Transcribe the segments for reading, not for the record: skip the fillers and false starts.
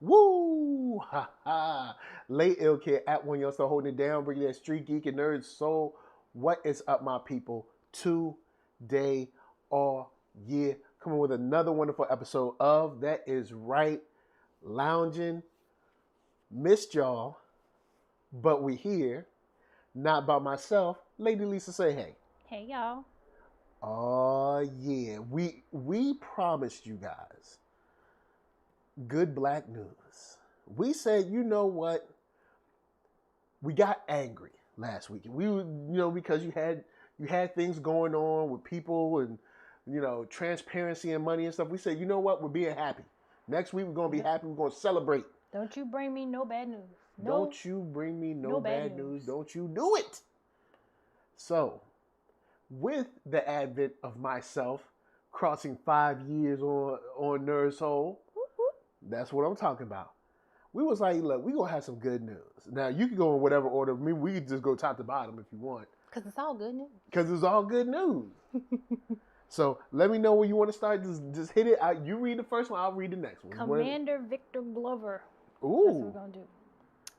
Woo! Ha ha! Late ill kid at OneYoungsta holding it down, bringing that street geek and nerd soul. What is up, my people? Today, all year, coming with another wonderful episode of That Is Right, Loungin. Missed y'all, but we here. Not by myself. Lady Lisa, say hey. Hey y'all. Oh yeah, we promised you guys good black news. We said, you know what? We got angry last week. We were, because you had things going on with people and transparency and money and stuff. We said, you know what? We're being happy. Next week we're gonna be happy. We're gonna celebrate. Don't you bring me no bad news. Don't you bring me no bad news. Don't you do it. So, with the advent of myself crossing 5 years on NERDSoul, that's what I'm talking about. We was like, look, we gonna have some good news. Now you can go in whatever order. I mean, we can just go top to bottom if you want. Cause it's all good news. Cause it's all good news. So let me know where you want to start. Just hit it out. You read the first one. I'll read the next one. Commander Victor Glover. Ooh. That's what we're gonna do.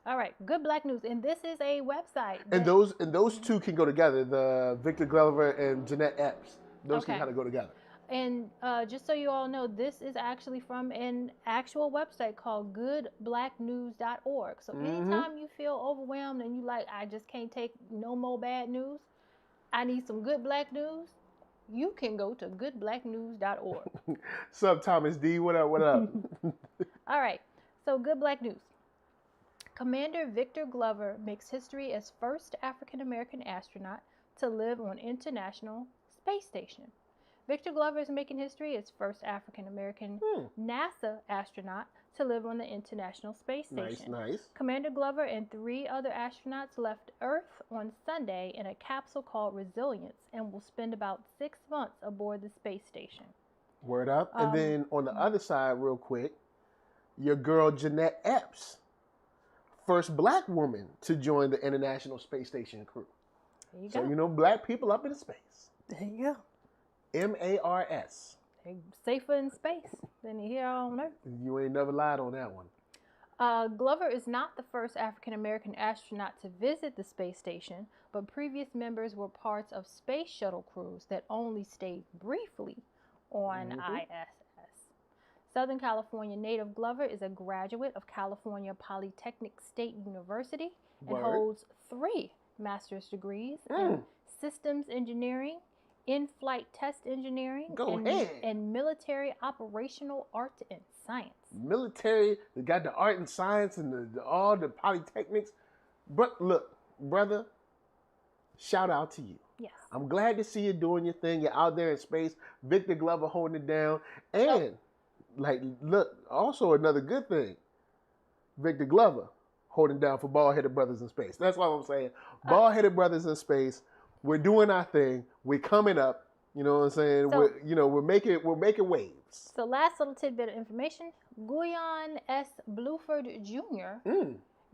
All right, good black news, and this is a website. And those two can go together. The Victor Glover and Jeanette Epps. Those can kind of go together. And just so you all know, this is actually from an actual website called goodblacknews.org. So anytime you feel overwhelmed and you like, I just can't take no more bad news, I need some good black news, you can go to goodblacknews.org. Sup, Thomas D? What up? What up? All right, so good black news. Commander Victor Glover makes history as first African-American astronaut to live on International Space Station. Victor Glover is making history as first African-American NASA astronaut to live on the International Space Station. Nice. Commander Glover and 3 other astronauts left Earth on Sunday in a capsule called Resilience and will spend about 6 months aboard the space station. Word up. And then on the other side, real quick, your girl Jeanette Epps, first black woman to join the International Space Station crew. There you go. So, black people up in space. There you go. MARS. They're safer in space than here on Earth. You ain't never lied on that one. Glover is not the first African-American astronaut to visit the space station, but previous members were parts of space shuttle crews that only stayed briefly on ISS. Southern California native Glover is a graduate of California Polytechnic State University and holds 3 master's degrees in systems engineering, in-flight test engineering, and military operational art and science. Military, they got the art and science and all the polytechnics. But look, brother, shout out to you. Yes. I'm glad to see you doing your thing. You're out there in space. Victor Glover holding it down. And, look, also another good thing, Victor Glover holding down for Bald-Headed Brothers in Space. That's what I'm saying. Bald-Headed Brothers in Space. We're doing our thing. We're coming up. You know what I'm saying? So, we're making waves. So last little tidbit of information: Guyon S. Bluford Jr.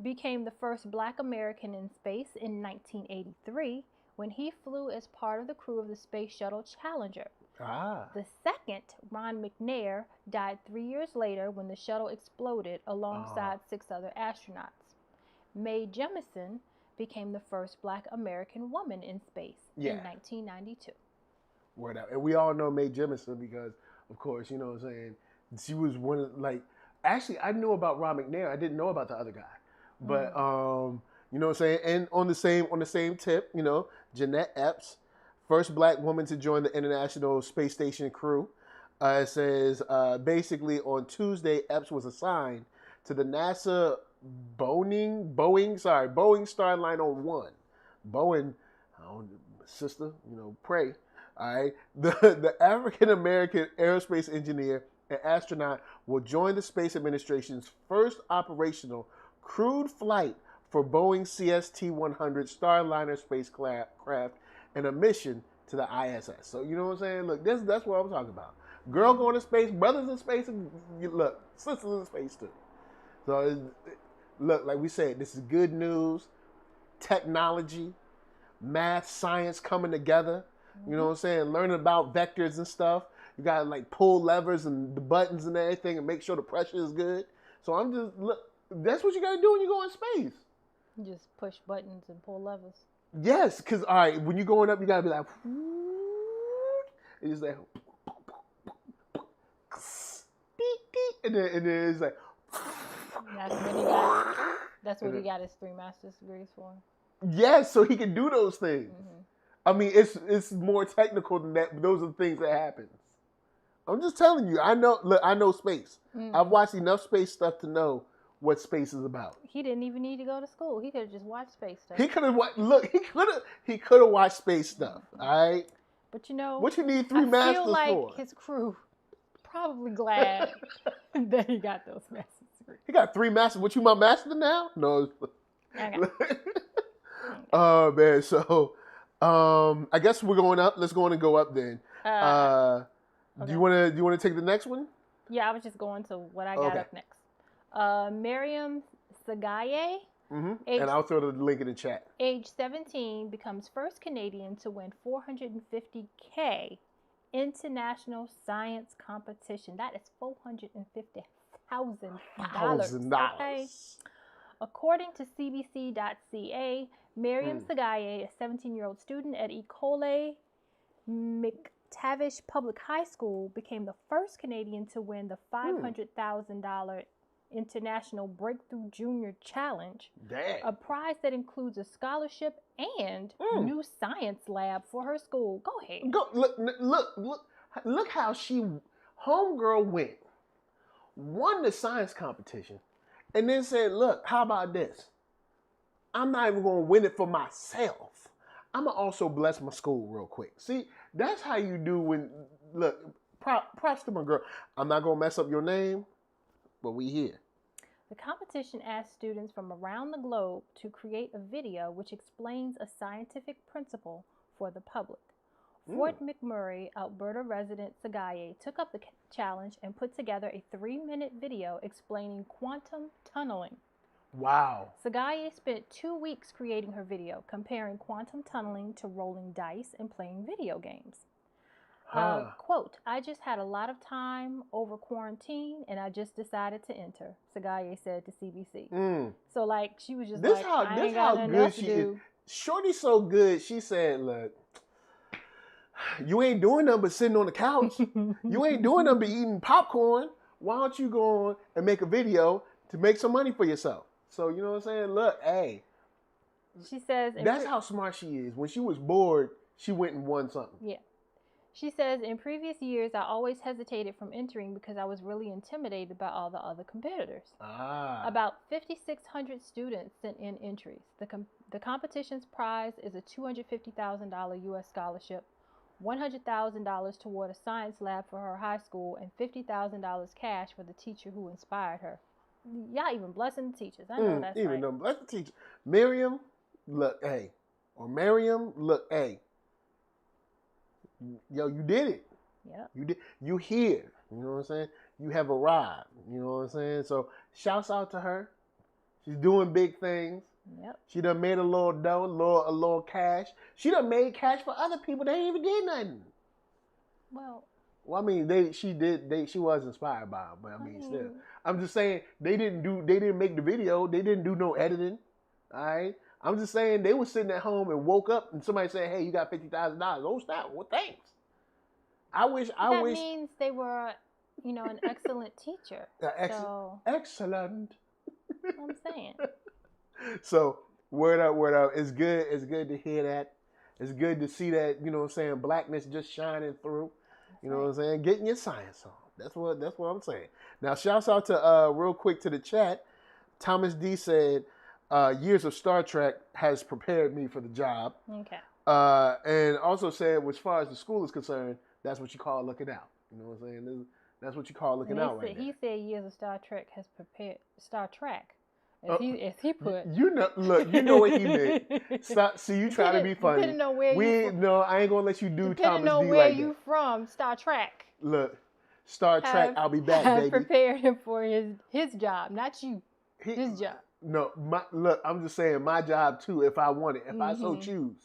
became the first Black American in space in 1983 when he flew as part of the crew of the Space Shuttle Challenger. The second, Ron McNair, died 3 years later when the shuttle exploded alongside 6 other astronauts. Mae Jemison became the first Black American woman in space in 1992. Word out. And we all know Mae Jemison because, of course, you know what I'm saying, she was one of, actually, I knew about Ron McNair. I didn't know about the other guy. But, you know what I'm saying? And on the same tip, Jeanette Epps, first black woman to join the International Space Station crew. It says, basically, on Tuesday, Epps was assigned to the NASA Boeing Starliner 1. Boeing, sister, pray. All right. The African-American aerospace engineer and astronaut will join the Space Administration's first operational crewed flight for Boeing CST-100 Starliner spacecraft and a mission to the ISS. So, you know what I'm saying? Look, that's what I'm talking about. Girl going to space, brothers in space, and look, sisters in space too. So, look, like we said, this is good news. Technology, math, science coming together. You know what I'm saying? Learning about vectors and stuff. You got to pull levers and the buttons and everything and make sure the pressure is good. So I'm just look. That's what you gotta do when you go in space. You just push buttons and pull levers. Yes, because all right, when you're going up, you gotta be like, and it's like, and then it's like. That's what he got his 3 master's degrees for. Yes, so he can do those things. Mm-hmm. I mean, it's more technical than that, but those are the things that happen. I'm just telling you. I know space. Mm-hmm. I've watched enough space stuff to know what space is about. He didn't even need to go to school. He could have just watched space stuff. He could have He could have watched space stuff. All right. But you know, what you need 3 masters for? I feel like his crew probably glad that he got those masters. He got 3 masters. What, you my master now? No. Oh man. So, I guess we're going up. Let's go on and go up then. Okay. Do you want to take the next one? Yeah, I was just going to what I got up next. Maryam Tsegaye. Mm-hmm. And I'll throw the link in the chat. Age 17, becomes first Canadian to win $450K international science competition. That is $450,000. Okay. According to CBC.ca, Maryam Tsegaye, a 17-year-old student at École McTavish Public High School, became the first Canadian to win the $500,000 International Breakthrough Junior Challenge, a prize that includes a scholarship and new science lab for her school. Go ahead. Look how homegirl won the science competition, and then said, "Look, how about this? I'm not even going to win it for myself. I'm going to also bless my school real quick." See, that's how you do when, look, props to my girl. I'm not going to mess up your name, but we here. The competition asked students from around the globe to create a video which explains a scientific principle for the public. Fort McMurray, Alberta resident Tsegaye took up the challenge and put together a 3-minute video explaining quantum tunneling. Wow. Tsegaye spent 2 weeks creating her video, comparing quantum tunneling to rolling dice and playing video games. Quote, "I just had a lot of time over quarantine and I just decided to enter," Tsegaye said to CBC. So like she was just I ain't got nothing else to do. Shorty's so good, she said, "Look, you ain't doing nothing but sitting on the couch. You ain't doing nothing but eating popcorn. Why don't you go on and make a video to make some money for yourself?" So you know what I'm saying? Look, hey. She says that's how smart she is. When she was bored, she went and won something. Yeah. She says, "In previous years, I always hesitated from entering because I was really intimidated by all the other competitors." About 5,600 students sent in entries. The competition's prize is a $250,000 U.S. scholarship, $100,000 toward a science lab for her high school, and $50,000 cash for the teacher who inspired her. Y'all even blessing the teachers. I know that's right. Even bless the teacher. Maryam, look, hey. Or Maryam, look, hey. Yo, you did it. Yeah. You here. You know what I'm saying? You have arrived. You know what I'm saying? So shouts out to her. She's doing big things. Yep. She done made a little dough, a little cash. She done made cash for other people. They ain't even did nothing. Well, I mean, she was inspired by them, but I mean, still. I'm just saying they didn't make the video. They didn't do no editing. All right. I'm just saying they were sitting at home and woke up and somebody said, "Hey, you got $50,000. Oh, stop. Well, thanks." I wish. That means they were, an excellent teacher. Excellent. I'm saying. So word up. It's good. It's good to hear that. It's good to see that. You know what I'm saying? Blackness just shining through. You know what I'm saying? Getting your science on. That's what I'm saying. Now, shouts out to real quick to the chat. Thomas D said, "Years of Star Trek has prepared me for the job." Okay. And also said, as far as the school is concerned, that's what you call looking out. You know what I'm saying? That's what you call looking out right now. He said Years of Star Trek has prepared Star Trek. As he put. You know what he meant. Stop. See, you try to be funny. Depending on where No, I ain't gonna let you do Thomas D like that. Depending on where you from, Star Trek. Look, Star Trek, I'll be back, baby. Prepared him for his job, not you. His job. No, look, I'm just saying my job too. If I want it, if I so choose,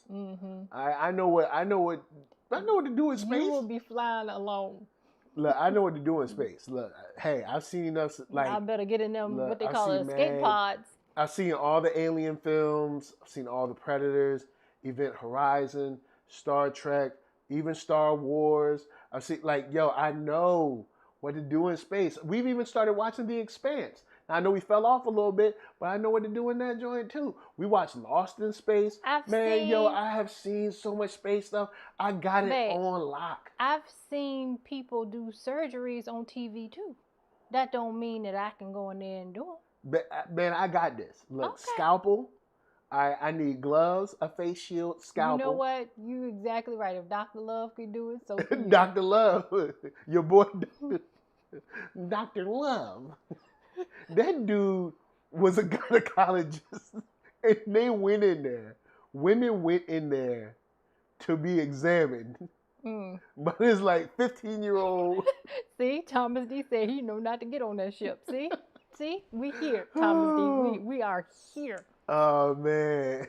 I know what to do in space. You will be flying alone. Look, I know what to do in space. Look, hey, I've seen us like. I better get in them. Look, What they call escape pods. I've seen all the Alien films. I've seen all the Predators, Event Horizon, Star Trek, even Star Wars. I've seen I know what to do in space. We've even started watching The Expanse. Now, I know we fell off a little bit, but I know what to do in that joint too. We watched Lost in Space. I have seen so much space stuff. I got it on lock. I've seen people do surgeries on TV too. That don't mean that I can go in there and do them. Man, I got this. Look, scalpel. I need gloves, a face shield, scalpel. You know what? You're exactly right. If Dr. Love could do it, so can you. Dr. Love. Your boy, Dr. Love. That dude was a gynecologist. And they went in there. Women went in there to be examined. But it's like 15-year-old. See, Thomas D said he know not to get on that ship. See? See? We here, Thomas D. We are here. Oh, man.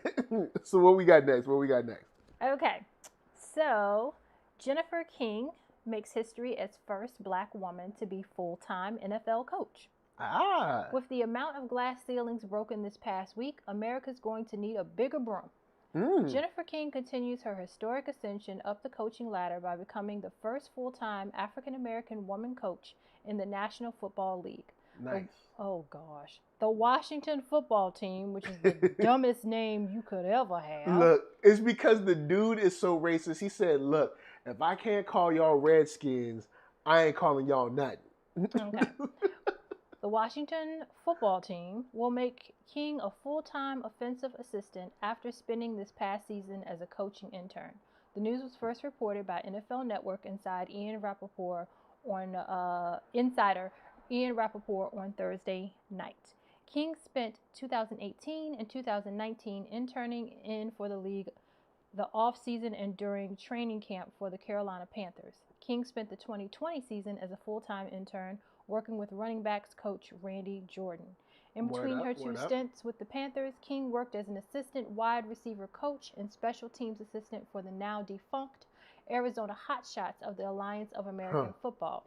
So what we got next? Okay. So, Jennifer King makes history as first black woman to be full-time NFL coach. With the amount of glass ceilings broken this past week, America's going to need a bigger broom. Jennifer King continues her historic ascension up the coaching ladder by becoming the first full-time African-American woman coach in the National Football League. Nice. Oh, gosh. The Washington football team, which is the dumbest name you could ever have. Look, it's because the dude is so racist. He said, look, if I can't call y'all Redskins, I ain't calling y'all nothing. Okay. The Washington football team will make King a full-time offensive assistant after spending this past season as a coaching intern. The news was first reported by NFL Network insider Ian Rappaport on Thursday night. King spent 2018 and 2019 interning in for the league the off-season and during training camp for the Carolina Panthers. King spent the 2020 season as a full-time intern working with running backs coach Randy Jordan. In between her two stints with the Panthers, King worked as an assistant wide receiver coach and special teams assistant for the now defunct Arizona Hotshots of the Alliance of American Football.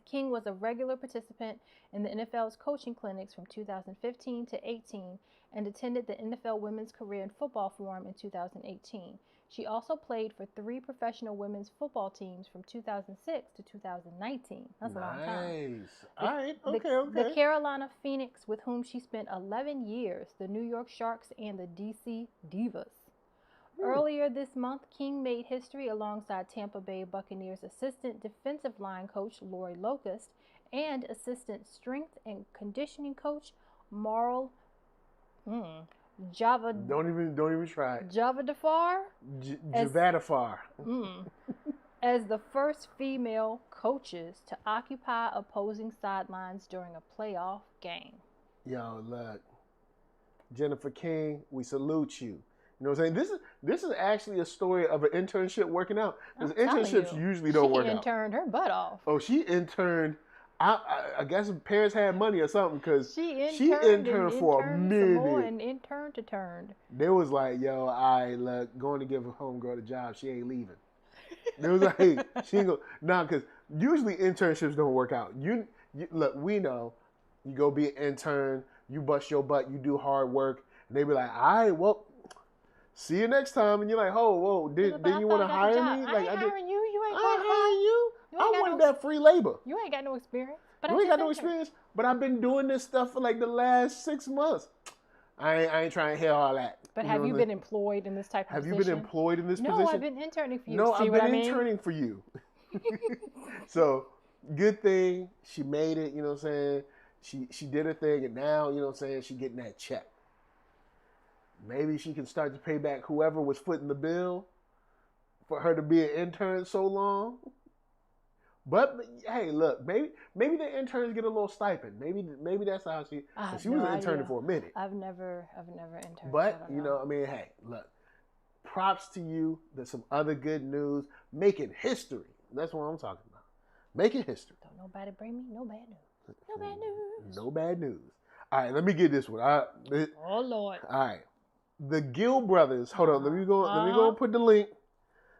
King was a regular participant in the NFL's coaching clinics from 2015 to 18 and attended the NFL Women's Career in Football Forum in 2018. She also played for 3 professional women's football teams from 2006 to 2019. That's a long time. Nice. All right. Okay. The Carolina Phoenix, with whom she spent 11 years, the New York Sharks, and the DC Divas. Earlier this month, King made history alongside Tampa Bay Buccaneers assistant defensive line coach Lori Locust and assistant strength and conditioning coach Marl Java. Don't even try. Javadafar. Javadafar. As the first female coaches to occupy opposing sidelines during a playoff game. Yo, look, Jennifer King, we salute you. You know what I'm saying? This is actually a story of an internship working out. Because internships usually don't work out. She interned her butt off. Oh, she interned. I guess parents had money or something because she interned for a minute. And interned to turned. They was like, yo, look, going to give a homegirl a job. She ain't leaving. They was like, hey, she ain't go. Nah, because usually internships don't work out. You look, we know. You go be an intern. You bust your butt. You do hard work. And they be like, all right, well, see you next time. And you're like, whoa, didn't you want to hire me? Like, I ain't hiring you. You ain't qualified. I hiring you. I wanted that free labor. You ain't got no experience. You ain't got no experience, but I've been doing this stuff for like the last 6 months. I ain't trying to hear all that. But have you been employed in this type of position? Have you been employed in this position? No, I've been interning for you. No, I've been interning for you. So, good thing she made it, you know what I'm saying? She did her thing, and now, you know what I'm saying, she getting that check. Maybe she can start to pay back whoever was footing the bill for her to be an intern so long. But hey, look, maybe the interns get a little stipend. Maybe that's how she was interning for a minute. I've never interned. But you know, I mean, hey, look, props to you. There's some other good news, making history. That's what I'm talking about. Making history. Don't nobody bring me no bad news. No bad news. No bad news. All right, let me get this one. Oh Lord. All right, the Gill Brothers. Hold on, let me go and put the link.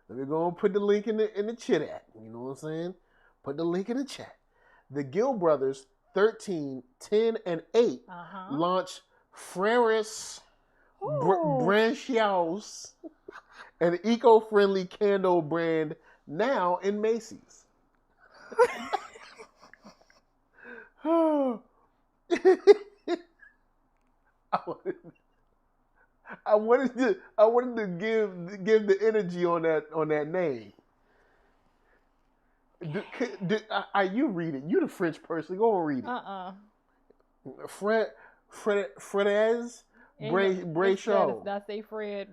Let me go and put the link in the chat. You know what I'm saying? Put the link in the chat. The Gill Brothers, 13, 10, and 8, launched Freres Branchiaus, an eco-friendly candle brand now in Macy's. I wanted to give the energy on that name. You read it. You the French person. Go and read it. Freres Branchiaus. That's a Fred.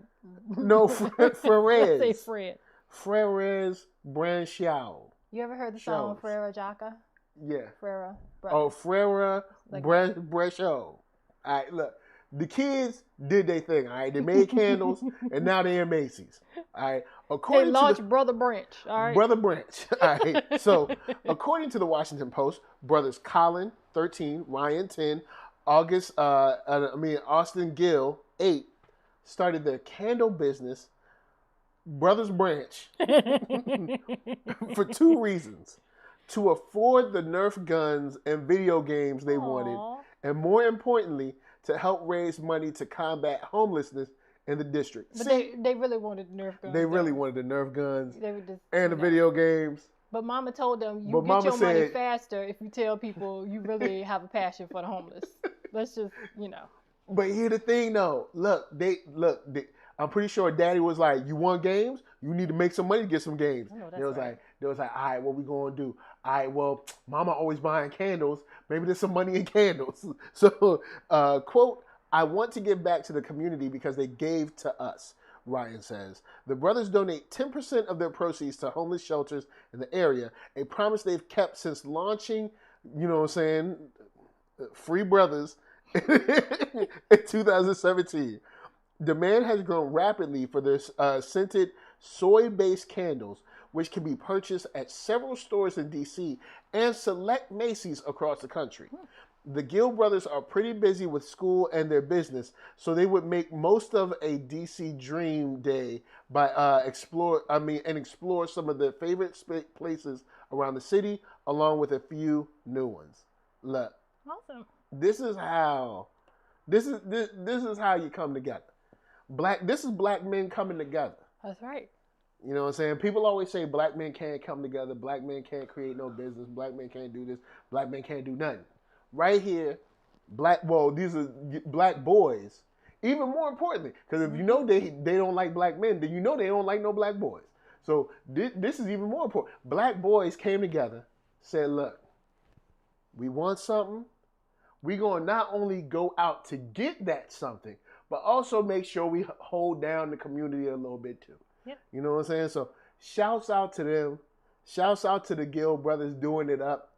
No, Freres. Say Fred. Freres Branchiaus. You ever heard the song Frere Jacka? Yeah. Frere. Frere Branchiaus. All right, look. The kids did their thing, all right? They made candles, and now they're in Macy's, all right? They launched Brother Branch, all right? Brother Branch, all right? So, according to the Washington Post, brothers Colin, 13, Ryan, 10, Austin Gill, 8, started their candle business, Brothers Branch, for 2 reasons. To afford the Nerf guns and video games they wanted, and more importantly, to help raise money to combat homelessness in the district. But they really wanted the Nerf guns. They really wanted the Nerf guns they were just, and the video games. But Mama told them, you get your money faster if you tell people you really have a passion for the homeless. Let's just, But here's the thing, though. Look, I'm pretty sure Daddy was like, you want games? You need to make some money to get some games. They was like, all right, what we going to do? All right, well, Mama always buying candles. Maybe there's some money in candles. So, quote, I want to give back to the community because they gave to us, Ryan says. The brothers donate 10% of their proceeds to homeless shelters in the area, a promise they've kept since launching, Free Brothers in 2017. Demand has grown rapidly for their scented soy-based candles, which can be purchased at several stores in D.C. and select Macy's across the country. The Gill Brothers are pretty busy with school and their business, so they would make most of a D.C. dream day by explore some of their favorite places around the city, along with a few new ones. Look, awesome. This is how you come together. This is black men coming together. That's right. You know what I'm saying? People always say black men can't come together. Black men can't create no business. Black men can't do this. Black men can't do nothing. Right here, these are black boys. Even more importantly, because if you know they don't like black men, then you know they don't like no black boys. So this is even more important. Black boys came together, said, look, we want something. We're going to not only go out to get that something, but also make sure we hold down the community a little bit too. Yep. You know what I'm saying? So shouts out to them. Shouts out to the Gill Brothers doing it up,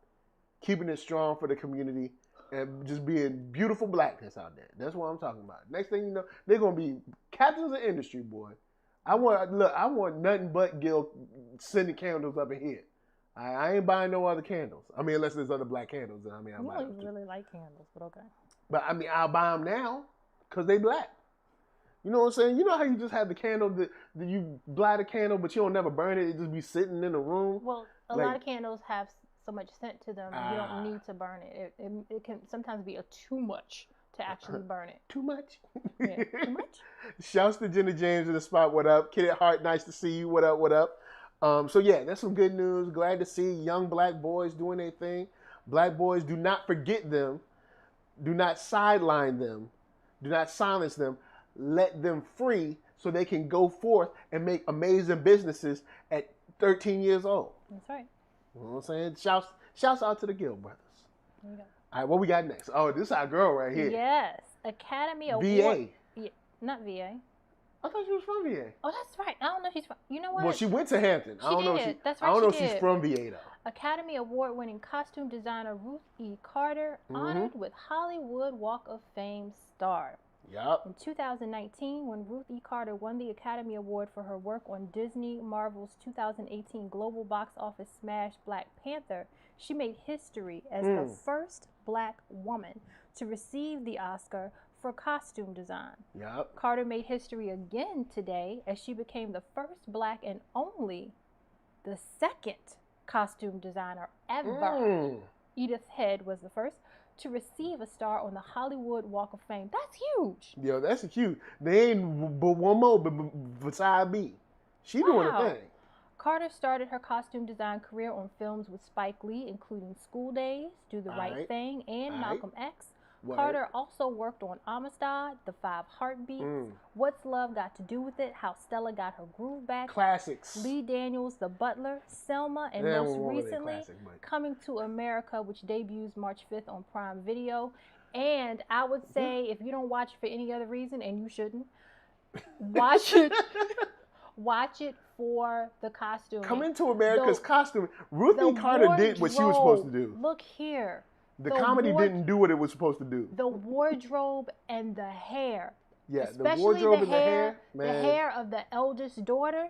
keeping it strong for the community, and just being beautiful blackness out there. That's what I'm talking about. Next thing you know, they're going to be captains of industry, boy. I want nothing but Gill sending candles up in here. I ain't buying no other candles. I mean, unless there's other black candles. Then I'll buy them. You really like candles, but okay. But I'll buy them now because they black. You know what I'm saying? You know how you just have the candle that you light a candle, but you don't never burn it. It just be sitting in the room. Well, a lot of candles have so much scent to them, you don't need to burn it. It can sometimes be too much to actually burn it. Too much? Yeah, too much. Shouts to Jenna James in the spot. What up? Kid at Heart, nice to see you. What up? What up? So yeah, that's some good news. Glad to see young black boys doing their thing. Black boys, do not forget them. Do not sideline them. Do not silence them. Let them free so they can go forth and make amazing businesses at 13 years old. That's right. You know what I'm saying? Shouts out to the Gill Brothers. There you go. All right, what we got next? Oh, this is our girl right here. Yes. Academy Award. VA. Yeah, not VA. I thought she was from VA. Oh, that's right. I don't know if she's from. You know what? Well, she went to Hampton. That's right. I don't know if she's from VA, though. Academy Award-winning costume designer Ruthie Carter honored with Hollywood Walk of Fame star. Yep. In 2019, when Ruthie Carter won the Academy Award for her work on Disney Marvel's 2018 global box office smash Black Panther, she made history as the first black woman to receive the Oscar for costume design. Yep. Carter made history again today as she became the first black and only the second costume designer ever. Edith Head was the first to receive a star on the Hollywood Walk of Fame. That's huge. Yo, that's huge. They ain't but one more beside me. She doing a thing. Carter started her costume design career on films with Spike Lee, including School Days, Do the Right Thing, and Malcolm X. Carter also worked on Amistad, The Five Heartbeats, What's Love Got to Do with It, How Stella Got Her Groove Back, Classics, Lee Daniels, The Butler, Selma, and most recently, Coming to America, which debuts March 5th on Prime Video. And I would say, if you don't watch it for any other reason, and you shouldn't, watch it. Watch it for the costume. Coming to America's costume. Ruthie Carter did what she was supposed to do. Look here. The comedy didn't do what it was supposed to do. The wardrobe and the hair. Yeah, especially the wardrobe and the hair, man. The hair of the eldest daughter.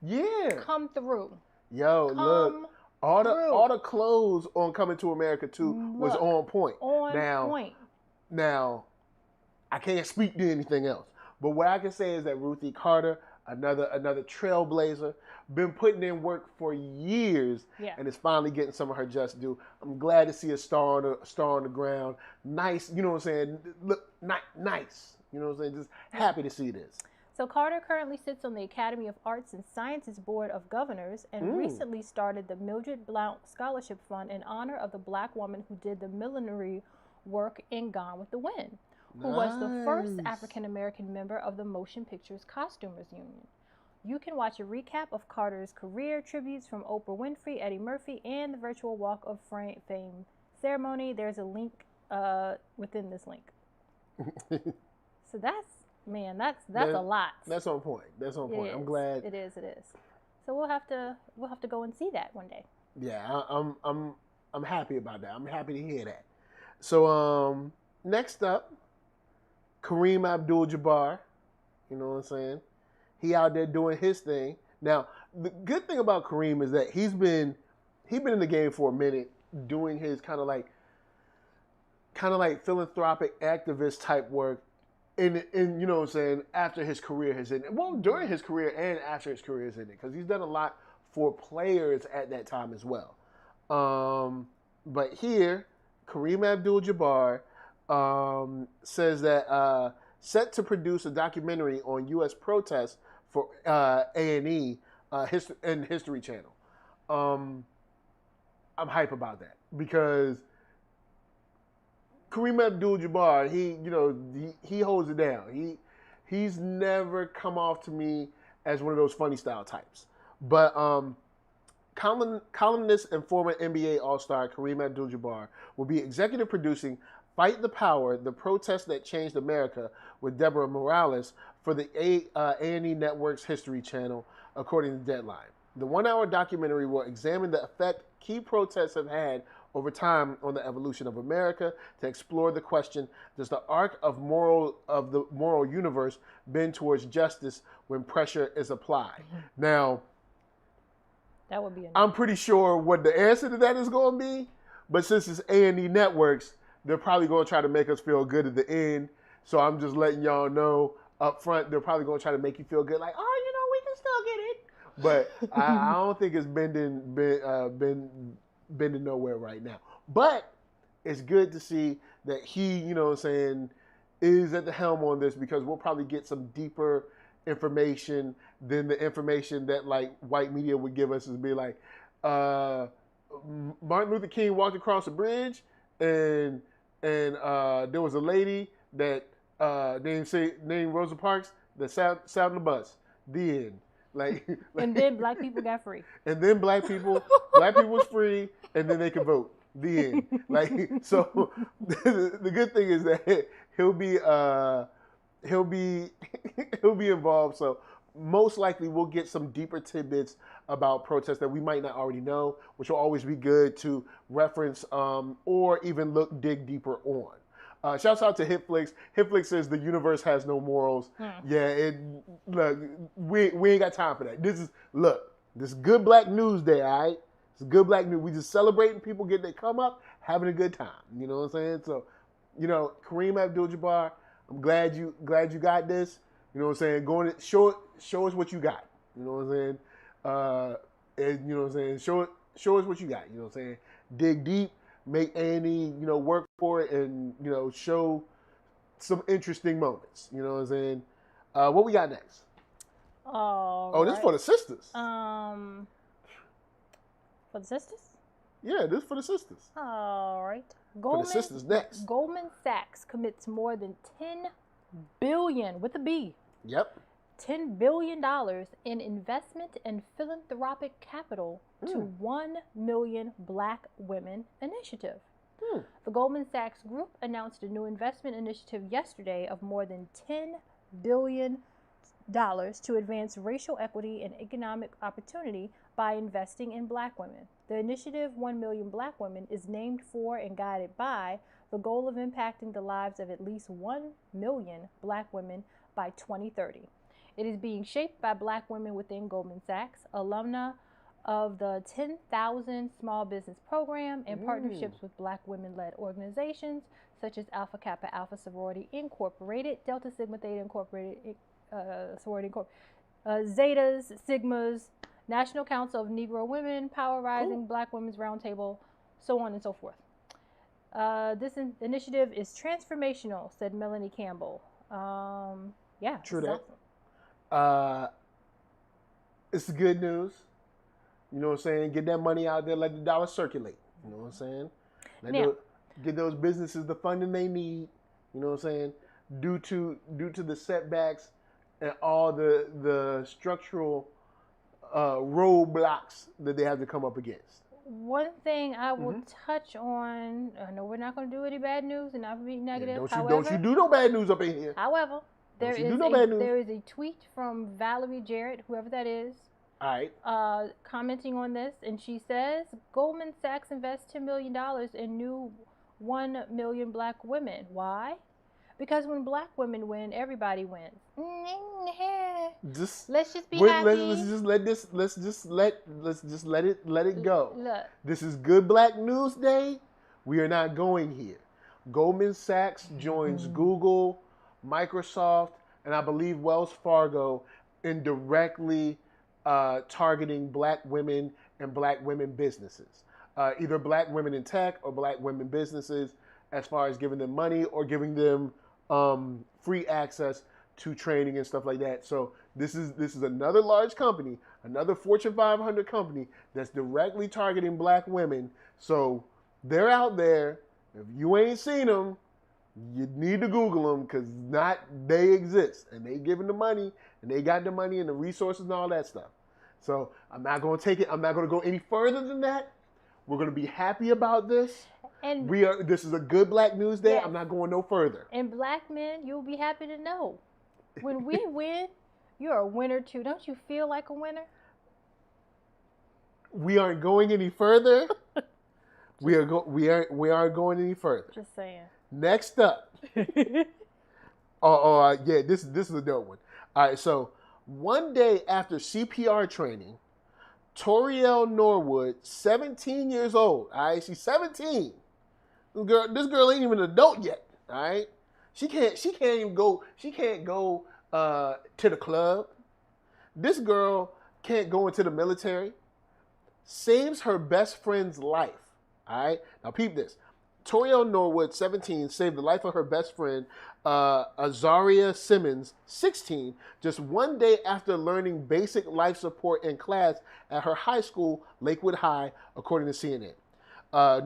Yeah. Come through. Yo, look. All the clothes on Coming to America 2 was on point. Now, I can't speak to anything else. But what I can say is that Ruthie Carter, another trailblazer, been putting in work for years, and is finally getting some of her just due. I'm glad to see a star on the ground. Nice, you know what I'm saying? Look, nice. You know what I'm saying? Just happy to see this. So Carter currently sits on the Academy of Arts and Sciences Board of Governors and recently started the Mildred Blount Scholarship Fund in honor of the Black woman who did the millinery work in Gone with the Wind, who was the first African-American member of the Motion Pictures Costumers Union. You can watch a recap of Carter's career, tributes from Oprah Winfrey, Eddie Murphy, and the virtual Walk of Fame ceremony. There's a link within this link. So that's a lot. That's on point. I'm glad. It is. So we'll have to go and see that one day. Yeah, I'm happy about that. I'm happy to hear that. So next up, Kareem Abdul-Jabbar, you know what I'm saying? He out there doing his thing. Now, the good thing about Kareem is that he's been in the game for a minute, doing his kind of like philanthropic activist type work, in you know what I'm saying, after his career has ended. Well, during his career and after his career has ended, because he's done a lot for players at that time as well. But here, Kareem Abdul-Jabbar says that set to produce a documentary on U.S. protests for A&E and History Channel. I'm hype about that because Kareem Abdul-Jabbar, he holds it down. He's never come off to me as one of those funny style types. But columnist and former NBA All-Star Kareem Abdul-Jabbar will be executive producing Fight the Power, the protest that changed America with Deborah Morales for the A&E Network's History Channel, according to Deadline. The 1-hour documentary will examine the effect key protests have had over time on the evolution of America to explore the question, does the arc of the moral universe bend towards justice when pressure is applied? Now, that would be I'm pretty sure what the answer to that is going to be, but since it's A&E Networks, they're probably going to try to make us feel good at the end. So I'm just letting y'all know up front, they're probably going to try to make you feel good, like, oh, we can still get it. But I don't think it's bending nowhere right now. But it's good to see that he, you know what I'm saying, is at the helm on this, because we'll probably get some deeper information than the information that like white media would give us, is be like, Martin Luther King walked across a bridge and there was a lady that named Rosa Parks that sat on the bus. The end. Like, and then black people got free. And then black people was free, and then they could vote. The end. Like, so the good thing is that he'll be involved. So most likely we'll get some deeper tidbits about protests that we might not already know, which will always be good to reference or even dig deeper on. Shouts out to Hitflix. Hitflix says the universe has no morals. Yeah, look, we ain't got time for that. This is good Black News Day, all right? It's good Black News. We just celebrating people getting their come up, having a good time. You know what I'm saying? So, Kareem Abdul-Jabbar, I'm glad you got this. You know what I'm saying? Show us what you got. You know what I'm saying? And you know what I'm saying? show us what you got. You know what I'm saying? Dig deep, make Annie, work for it, and show some interesting moments. You know what I'm saying? What we got next? Oh, this is for the sisters. For the sisters? Yeah, this is for the sisters. All right. For the sisters next. Goldman Sachs commits more than $10 billion with a B. Yep. $10 billion in investment and philanthropic capital to 1 Million Black Women initiative. The Goldman Sachs Group announced a new investment initiative yesterday of more than $10 billion to advance racial equity and economic opportunity by investing in Black women. The initiative, 1 Million Black Women, is named for and guided by the goal of impacting the lives of at least 1 million Black women by 2030. It is being shaped by Black women within Goldman Sachs, alumna of the 10,000 Small Business Program, and partnerships with Black women-led organizations such as Alpha Kappa Alpha Sorority Incorporated, Delta Sigma Theta Incorporated, Sorority Incorporated, Zetas, Sigmas, National Council of Negro Women, Power Rising, Black Women's Roundtable, so on and so forth. This initiative is transformational, said Melanie Campbell. Yeah. True that. Awesome. It's good news. You know what I'm saying? Get that money out there, let the dollar circulate. You know what I'm saying? Get those businesses the funding they need. You know what I'm saying? Due to the setbacks and all the structural roadblocks that they have to come up against. One thing I will touch on, I know we're not going to do any bad news and not be negative. Don't you do no bad news up in here. However, there is a tweet from Valerie Jarrett, whoever that is, all right, commenting on this, and she says, Goldman Sachs invests $10 million in new 1 million Black women. Why? Because when Black women win, everybody wins. Let's just be happy. Let's just let it go. Look. This is Good Black News Day. We are not going here. Goldman Sachs joins Google, Microsoft, and I believe Wells Fargo in directly targeting Black women and Black women businesses. Either Black women in tech or Black women businesses, as far as giving them money or giving them free access to training and stuff like that. So this is another large company, another Fortune 500 company that's directly targeting Black women. So they're out there. If you ain't seen them, you need to Google them, because they exist and they giving the money and they got the money and the resources and all that stuff. So I'm not going to take it. I'm not going to go any further than that. We're going to be happy about this. And this is a Good Black News Day. Yes. I'm not going no further. And Black men, you'll be happy to know, when we win, you're a winner too. Don't you feel like a winner? We aren't going any further. we aren't going any further. Just saying. Next up. Yeah, this is a dope one. All right, so one day after CPR training, Torri'ell Norwood, 17 years old. All right, she's 17. This girl ain't even an adult yet. All right, she can't go to the club. This girl can't go into the military. Saves her best friend's life. All right, now peep this. Torri'ell Norwood, 17, saved the life of her best friend, Azaria Simmons, 16, just one day after learning basic life support in class at her high school, Lakewood High, according to CNN.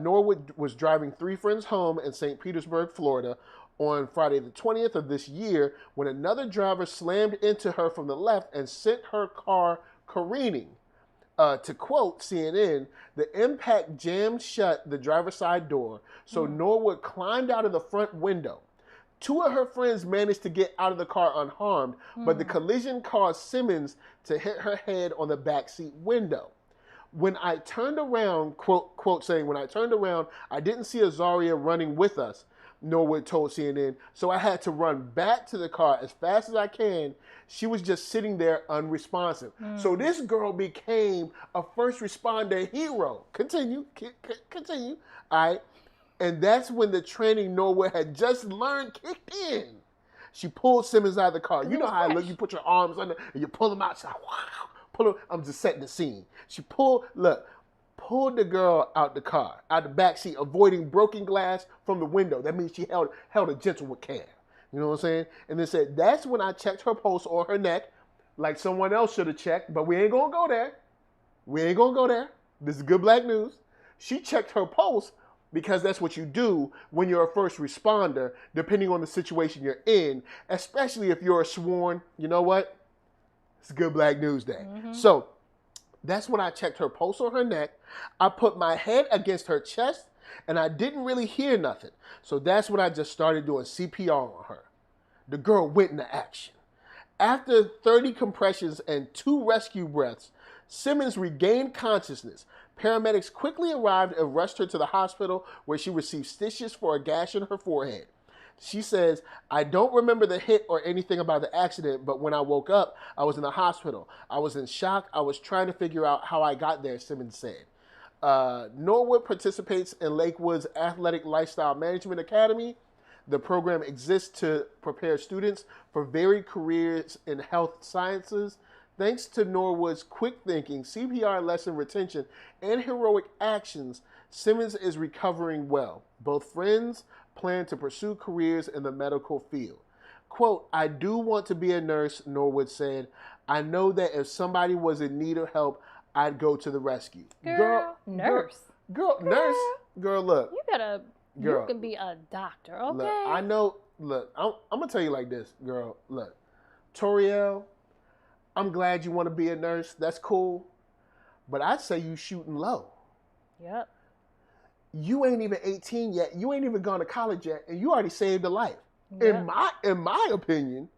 Norwood was driving 3 friends home in St. Petersburg, Florida, on Friday the 20th of this year when another driver slammed into her from the left and sent her car careening. To quote CNN, the impact jammed shut the driver's side door, so Norwood climbed out of the front window. 2 of her friends managed to get out of the car unharmed, but the collision caused Simmons to hit her head on the backseat window. When I turned around, quote saying, when I turned around, I didn't see Azaria running with us, Norwood told CNN, so I had to run back to the car as fast as I can. She was just sitting there unresponsive. So this girl became a first responder hero. Continue. All right. And that's when the training Norwood had just learned kicked in. She pulled Simmons out of the car. You know how I look. You put your arms under and you pull them out. She's like, wow. Pull them. I'm just setting the scene. She pulled pulled the girl out the car, out the back seat, avoiding broken glass from the window. That means she held her gentle with care. You know what I'm saying? And then said, that's when I checked her pulse or her neck, like someone else should have checked, but we ain't gonna go there. We ain't gonna go there. This is good black news. She checked her pulse because that's what you do when you're a first responder, depending on the situation you're in, especially if you're a sworn, you know what? It's good black news day. Mm-hmm. So that's when I checked her pulse on her neck. I put my head against her chest, and I didn't really hear nothing. So that's when I just started doing CPR on her. The girl went into action. After 30 compressions and 2 rescue breaths, Simmons regained consciousness. Paramedics quickly arrived and rushed her to the hospital, where she received stitches for a gash in her forehead. She says, I don't remember the hit or anything about the accident, but when I woke up, I was in the hospital. I was in shock. I was trying to figure out how I got there, Simmons said. Norwood participates in Lakewood's Athletic Lifestyle Management Academy. The program exists to prepare students for varied careers in health sciences. Thanks to Norwood's quick thinking, CPR lesson retention, and heroic actions, Simmons is recovering well. Both friends plan to pursue careers in the medical field. Quote, I do want to be a nurse, Norwood said. I know that if somebody was in need of help, I'd go to the rescue. Nurse. Nurse. Girl, look. You can be a doctor, okay? Look, I know, look, I'm going to tell you like this, girl. Look, Toriel, I'm glad you want to be a nurse. That's cool. But I'd say you shooting low. Yep. You ain't even 18 yet. You ain't even gone to college yet, and you already saved a life. Yep. In my opinion,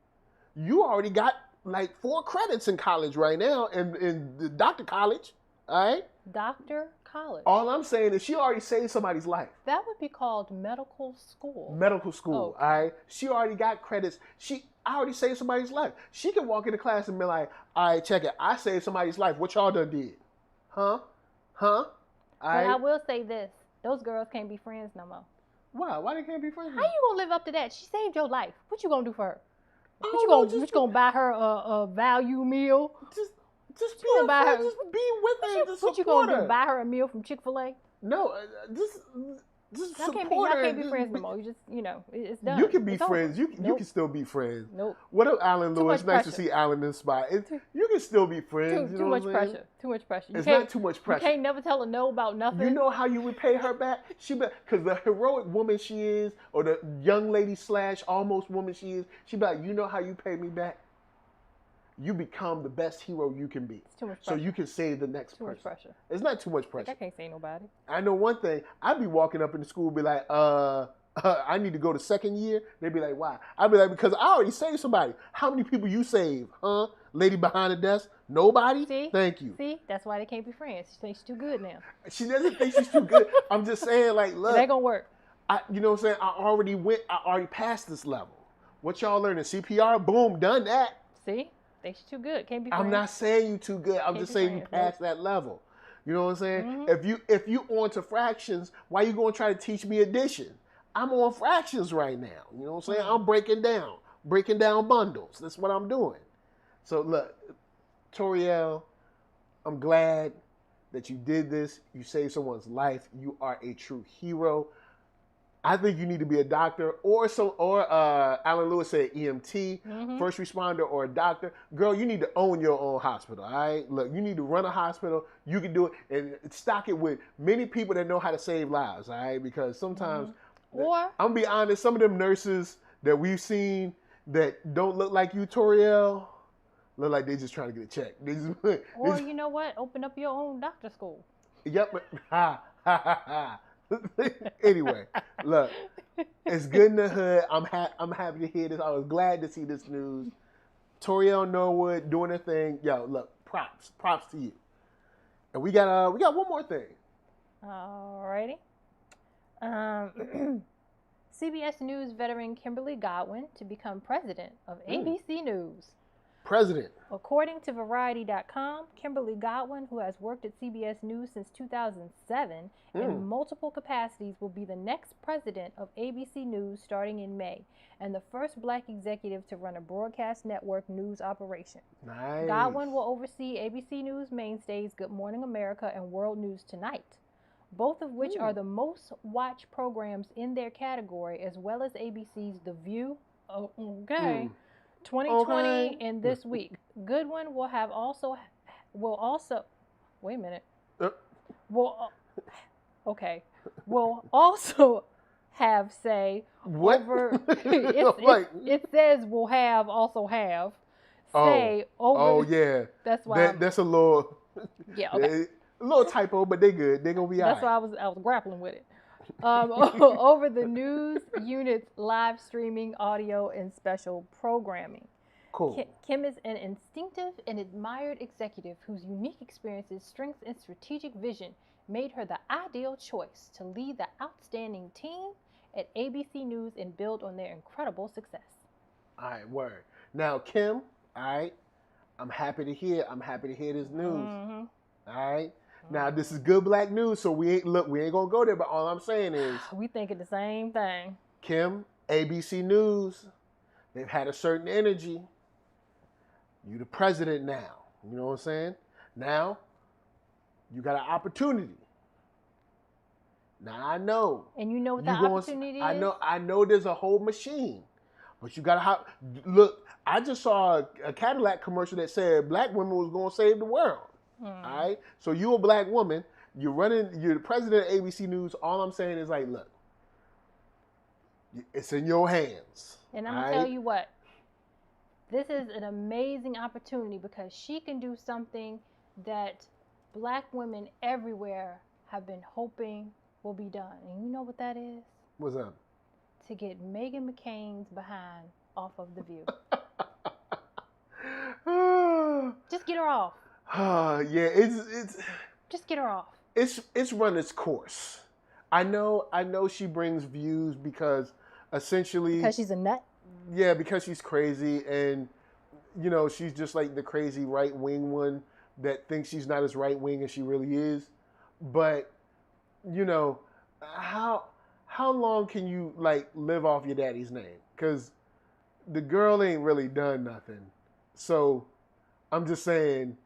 you already got like 4 credits in college right now, in the doctor college, all right? Doctor college. All I'm saying is she already saved somebody's life. That would be called medical school. Medical school, okay. All right? She already got credits. I already saved somebody's life. She can walk into class and be like, all right, check it. I saved somebody's life. What y'all done did? Huh? But I will say this. Those girls can't be friends no more. Why? Why they can't be friends? How you gonna live up to that? She saved your life. What you gonna do for her? What you gonna buy her a value meal? Just be with her. Just be with her. Just what you gonna do? Buy her a meal from Chick-fil-A? No, just support her. Y'all can't be friends no more. You just, it's done. You can be it's friends. Over. You can still be friends. Nope. What up, Alan Lewis? Nice pressure. to see Alan in spot. You can still be friends. Too much pressure. Too much pressure. It's not too much pressure. You can't never tell her no about nothing. You know how you repay her back? Because the heroic woman she is, or the young lady / almost woman she is, she be like, you know how you pay me back? You become the best hero you can be. It's too much pressure. So you can save the next person. Too much pressure. It's not too much pressure. I can't say nobody. I know one thing. I'd be walking up in the school and be like, I need to go to second year. They'd be like, why? I'd be like, because I already saved somebody. How many people you saved? Huh? Lady behind the desk? Nobody? See? Thank you. See? That's why they can't be friends. She thinks she's too good now. She doesn't think she's too good. I'm just saying, like, look. It ain't gonna work. You know what I'm saying? I already passed this level. What y'all learning? CPR? Boom, done that. See? Think she's too good. Can't be friends. I'm not saying you too good. I'm just saying you passed that level. You know what I'm saying? Mm-hmm. If you on to fractions, why you gonna try to teach me addition? I'm on fractions right now. You know what I'm saying? I'm breaking down bundles. That's what I'm doing. So look, Toriel, I'm glad that you did this. You saved someone's life. You are a true hero. I think you need to be a doctor or Alan Lewis said EMT, first responder, or a doctor. Girl, you need to own your own hospital, all right? Look, you need to run a hospital. You can do it and stock it with many people that know how to save lives, all right? Because sometimes, I'm going to be honest, some of them nurses that we've seen that don't look like you, Toriel, look like they're just trying to get a check. You know what? Open up your own doctor school. Yep, Anyway, look, it's good in the hood. I'm happy to hear this. I was glad to see this news. Torri'ell Norwood doing her thing. Yo, look, props to you. And we got one more thing. Alrighty. CBS News veteran Kimberly Godwin to become president of ABC News. President. According to Variety.com, Kimberly Godwin, who has worked at CBS News since 2007 in multiple capacities, will be the next president of ABC News starting in May, and the first black executive to run a broadcast network news operation. Nice. Godwin will oversee ABC News mainstays Good Morning America and World News Tonight, both of which are the most watched programs in their category, as well as ABC's The View. 2020 and This Week. Goodwin will also wait a minute. Will also have say over it says will have also have say over. Oh yeah. That's why that's a little a little typo, but they good. They're gonna be That's why I was grappling with it. Over the news unit's live streaming, audio, and special programming. Cool. Kim is an instinctive and admired executive whose unique experiences, strengths, and strategic vision made her the ideal choice to lead the outstanding team at ABC News and build on their incredible success. All right, word. Now, Kim, all right, I'm happy to hear this news. All right. Now, this is good black news, so we ain't gonna go there, but all I'm saying is we thinking the same thing. Kim, ABC News, they've had a certain energy. You the president now. You know what I'm saying? Now, you got an opportunity. Now I know. And you know what the opportunity is? I know there's a whole machine. But you gotta look, I just saw a Cadillac commercial that said black women was gonna save the world. All right? So you a black woman, you're the president of ABC News. All I'm saying is like, look, it's in your hands. And I'm gonna tell you what, this is an amazing opportunity because she can do something that black women everywhere have been hoping will be done. And you know what that is? What's up? To get Meghan McCain's behind off of The View. Just get her off. Yeah, it's just get her off. It's run its course. I know she brings views because essentially because she's a nut. Yeah, because she's crazy, and you know she's just like the crazy right wing one that thinks she's not as right wing as she really is. But you know how long can you like live off your daddy's name? Because the girl ain't really done nothing. So I'm just saying.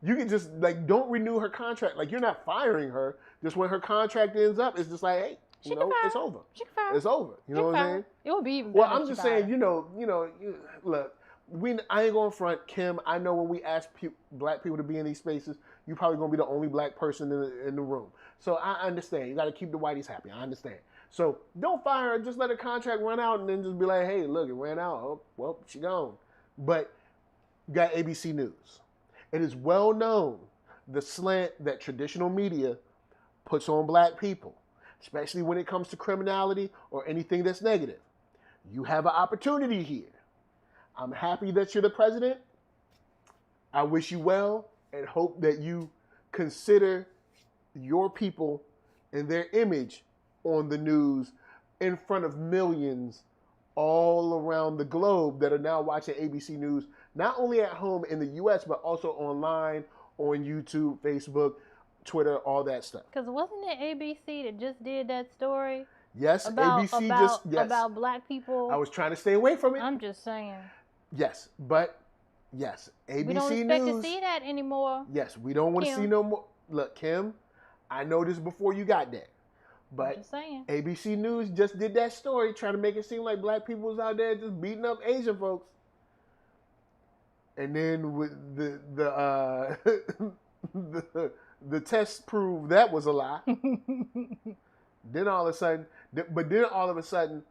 You can just, like, don't renew her contract. Like, you're not firing her. Just when her contract ends up, it's just like, hey, it's over. It's over. You know what I'm saying? It would be even better. Well, I'm just saying, look, I ain't going to front Kim. I know when we ask black people to be in these spaces, you're probably going to be the only black person in the room. So I understand. You got to keep the whiteys happy. I understand. So don't fire her. Just let her contract run out and then just be like, hey, look, it ran out. Oh, well, she gone. But you got ABC News. It is well known the slant that traditional media puts on black people, especially when it comes to criminality or anything that's negative. You have an opportunity here. I'm happy that you're the president. I wish you well and hope that you consider your people and their image on the news in front of millions all around the globe that are now watching ABC News, not only at home in the U.S., but also online, on YouTube, Facebook, Twitter, all that stuff. Because wasn't it ABC that just did that story? Yes, about black people. I was trying to stay away from it. I'm just saying. Yes, but yes, ABC News. We don't expect to see that anymore. Yes, we don't want to see no more. Look, Kim, I know this before you got there. But ABC News just did that story trying to make it seem like black people was out there just beating up Asian folks. And then with the test proved that was a lie. Then all of a sudden,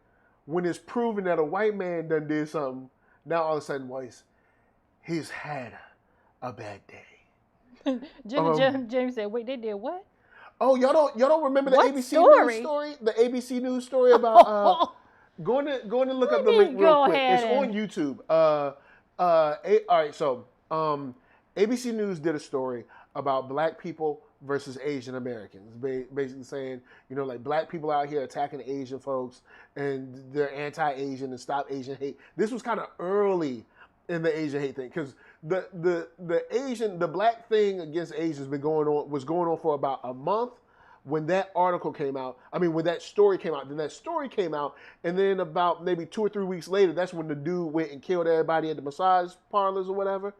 when it's proven that a white man done did something, now all of a sudden, well, he's had a bad day. James said, wait, they did what? Oh, y'all don't remember the ABC News story? The ABC News story about go and look up the link real quick. It's on YouTube. All right, so ABC News did a story about black people versus Asian Americans, basically saying, like black people out here attacking Asian folks and they're anti-Asian and stop Asian hate. This was kind of early in the Asian hate thing, because the black thing against Asians was going on for about a month when that article came out. I mean, when that story came out. Then that story came out, and then about maybe 2 or 3 weeks later, that's when the dude went and killed everybody at the massage parlors or whatever.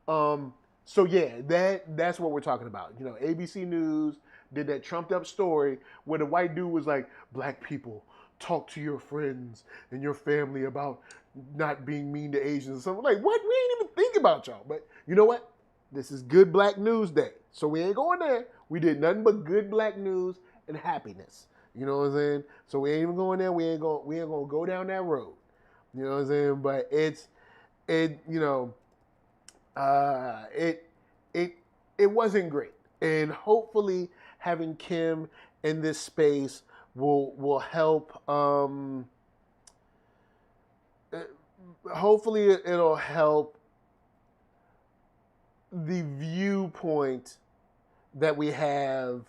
So yeah, that's what we're talking about. You know, ABC News did that trumped up story where the white dude was like, black people, talk to your friends and your family about not being mean to Asians or something. Like, what? We ain't even think about y'all. But you know what? This is Good Black News Day. So we ain't going there. We did nothing but good black news and happiness. You know what I'm saying? So we ain't even going there. We ain't gonna go down that road. You know what I'm saying? But it wasn't great. And hopefully having Kim in this space will help. Hopefully it'll help the viewpoint that we have,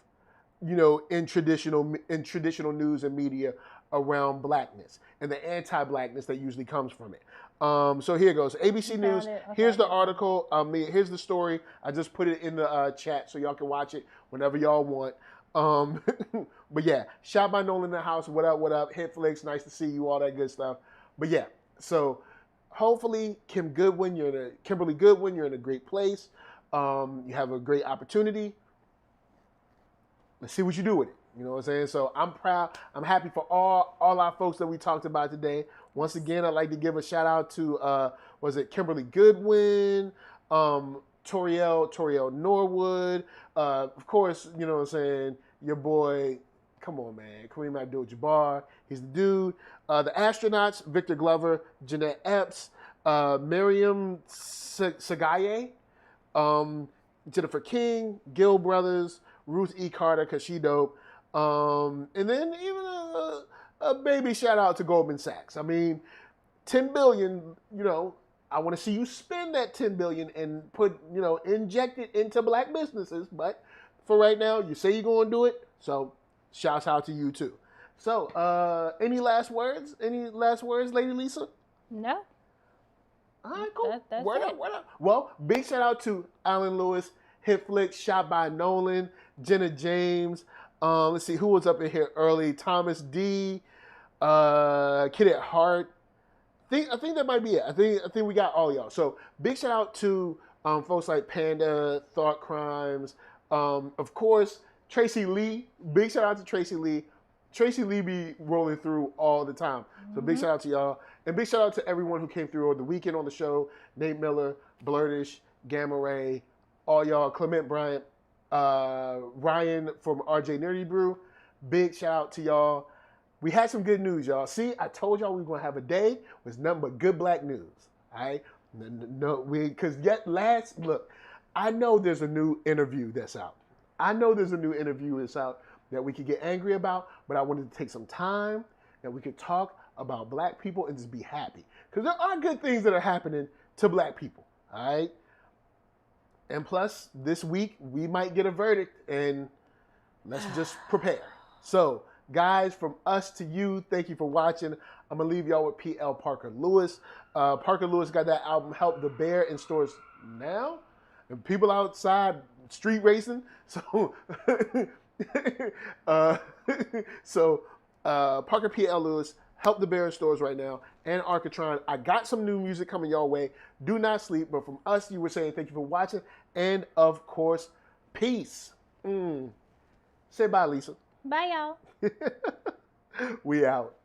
you know, in traditional news and media around blackness and the anti-blackness that usually comes from it. So here it goes. ABC News. Here's the article. Here's the story. I just put it in the chat so y'all can watch it whenever y'all want. But yeah, shot by Nolan in the house. What up? What up? Hitflix. Nice to see you. All that good stuff. But yeah, so hopefully Kimberly Godwin, you're in a great place. You have a great opportunity. Let's see what you do with it. You know what I'm saying? So I'm proud. I'm happy for all our folks that we talked about today. Once again, I'd like to give a shout out to, Kimberly Godwin, Torri'ell Norwood. Of course, you know what I'm saying, your boy, come on, man, Kareem Abdul-Jabbar. He's the dude. The astronauts, Victor Glover, Jeanette Epps, Maryam Tsegaye, Jennifer King, Gill Brothers, Ruthie Carter, because she dope. And then even a baby shout out to Goldman Sachs. I mean, 10 billion, you know, I want to see you spend that 10 billion and inject it into black businesses. But for right now, you say you're going to do it. So shouts out to you too. So any last words? Any last words, Lady Lisa? No. All right, cool. That's word it. up, word up. Well, big shout out to Alan Lewis, Hitflix, Shot by Nolan, Jenna James. Let's see who was up in here early. Thomas D, Kid at Heart. I think that might be it. I think we got all y'all. So big shout out to folks like Panda, Thought Crimes. Of course, Tracy Lee. Big shout out to Tracy Lee. Tracy Lee be rolling through all the time. So big shout out to y'all. And big shout out to everyone who came through over the weekend on the show. Nate Miller, Blurtish, Gamma Ray, all y'all, Clement Bryant, Ryan from RJ Nerdy Brew. Big shout out to y'all. We had some good news, y'all. See, I told y'all we were going to have a day with nothing but good black news. All right? Look, I know there's a new interview that's out. That we could get angry about, but I wanted to take some time that we could talk about black people and just be happy. Because there are good things that are happening to black people, all right? And plus, this week, we might get a verdict, and let's just prepare. So, guys, from us to you, thank you for watching. I'm going to leave y'all with P.L. Parker Lewis. Parker Lewis got that album, Help the Bear, in stores now. And people outside street racing. So... Parker P.L. Lewis, Help the Bear in stores right now, and Arcatron. I got some new music coming your way. Do not sleep. But from us, you were saying thank you for watching, and of course, peace. Say bye, Lisa. Bye, y'all. We out.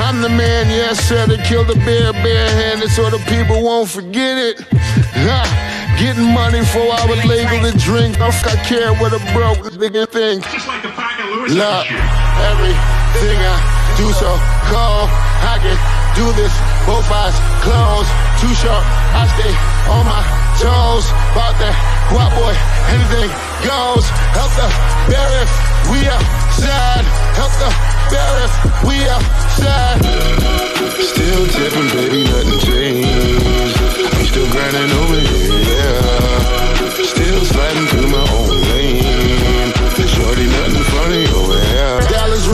I'm the man, yes sir, that killed the bear barehanded so the people won't forget it. Getting money for I was legal to drink. I care what a broke nigga think. Just like the Parker Lewis. Look, everything I do so cold. I can do this, both eyes closed. Too sharp, I stay on my toes. About that guap boy, anything goes. Help the bear if we outside. Help the bear if we outside. Still tipping, baby, nothing changed. I'm still grinding over here, yeah. Still sliding through my own lane. Shorty, nothing funny over here. Dallas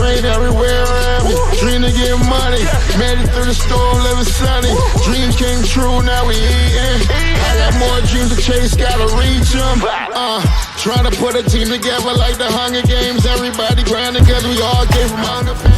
gotta reach them. Trying to put a team together like the Hunger Games. Everybody grinding cause we all came from Hunger Games.